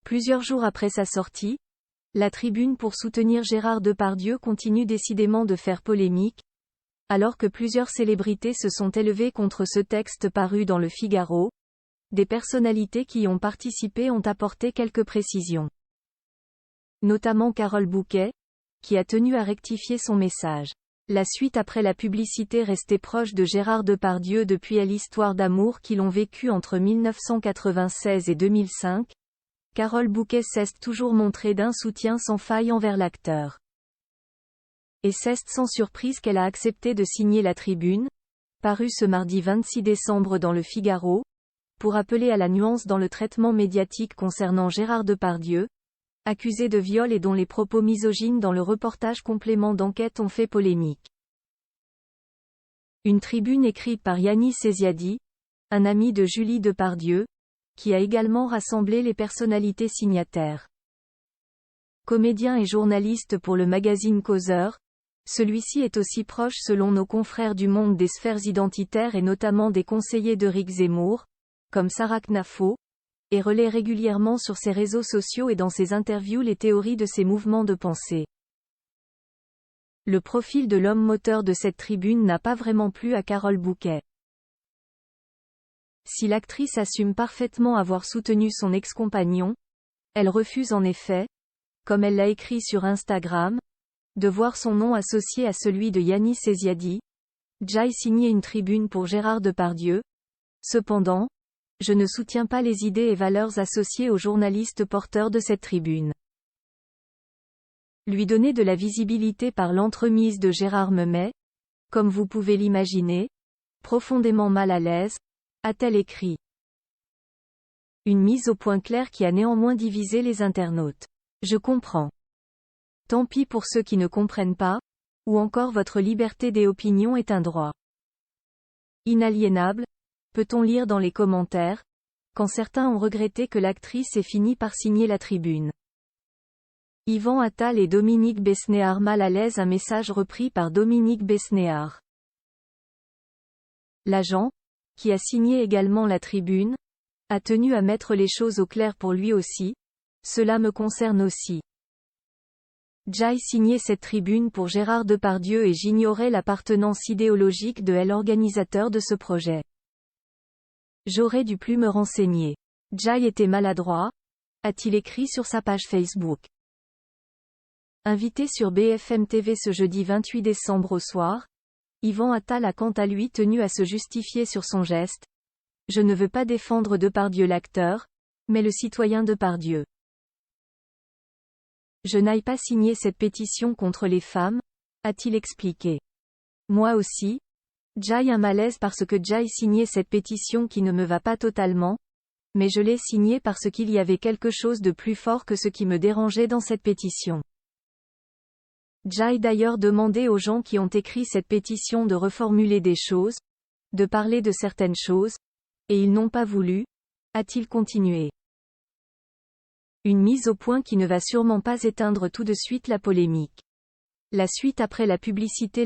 Plusieurs jours après sa sortie, la tribune pour soutenir Gérard Depardieu continue décidément de faire polémique, alors que plusieurs célébrités se sont élevées contre ce texte paru dans le Figaro. Des personnalités qui y ont participé ont apporté quelques précisions. Notamment Carole Bouquet, qui a tenu à rectifier son message. La suite après la publicité restée proche de Gérard Depardieu depuis l'histoire d'amour qu'ils ont vécue entre 1996 et 2005, Carole Bouquet s'est toujours montrée d'un soutien sans faille envers l'acteur. Et c'est sans surprise qu'elle a accepté de signer la tribune, parue ce mardi 26 décembre dans le Figaro, pour appeler à la nuance dans le traitement médiatique concernant Gérard Depardieu, accusé de viol et dont les propos misogynes dans le reportage complément d'enquête ont fait polémique. Une tribune écrite par Yannis Ezziadi, un ami de Julie Depardieu, qui a également rassemblé les personnalités signataires. Comédien et journaliste pour le magazine Causeur, celui-ci est aussi proche selon nos confrères du monde des sphères identitaires et notamment des conseillers d'Éric Zemmour, comme Sarah Knafo, et relaie régulièrement sur ses réseaux sociaux et dans ses interviews les théories de ses mouvements de pensée. Le profil de l'homme moteur de cette tribune n'a pas vraiment plu à Carole Bouquet. Si l'actrice assume parfaitement avoir soutenu son ex-compagnon, elle refuse en effet, comme elle l'a écrit sur Instagram, de voir son nom associé à celui de Yannis Ezziadi. J'ai signé une tribune pour Gérard Depardieu. Cependant, je ne soutiens pas les idées et valeurs associées aux journalistes porteurs de cette tribune. Lui donner de la visibilité par l'entremise de Gérard me met, comme vous pouvez l'imaginer, profondément mal à l'aise, a-t-elle écrit. Une mise au point claire qui a néanmoins divisé les internautes. Je comprends. Tant pis pour ceux qui ne comprennent pas, ou encore votre liberté d'opinion est un droit inaliénable, peut-on lire dans les commentaires, quand certains ont regretté que l'actrice ait fini par signer la tribune. Yvan Attal et Dominique Besnéard mal à l'aise. Un message repris par Dominique Besnéard. L'agent, qui a signé également la tribune, a tenu à mettre les choses au clair pour lui aussi. Cela me concerne aussi. J'ai signé cette tribune pour Gérard Depardieu et j'ignorais l'appartenance idéologique de l'organisateur de ce projet. J'aurais dû plus me renseigner. J'ai été maladroit, a-t-il écrit sur sa page Facebook. Invité sur BFM TV ce jeudi 28 décembre au soir, Yvan Attal a quant à lui tenu à se justifier sur son geste. Je ne veux pas défendre Depardieu l'acteur, mais le citoyen Depardieu. Je n'aille pas signer cette pétition contre les femmes, a-t-il expliqué. Moi aussi, j'ai un malaise parce que j'ai signé cette pétition qui ne me va pas totalement, mais je l'ai signée parce qu'il y avait quelque chose de plus fort que ce qui me dérangeait dans cette pétition. J'ai d'ailleurs demandé aux gens qui ont écrit cette pétition de reformuler des choses, de parler de certaines choses, et ils n'ont pas voulu, a-t-il continué. Une mise au point qui ne va sûrement pas éteindre tout de suite la polémique. La suite après la publicité.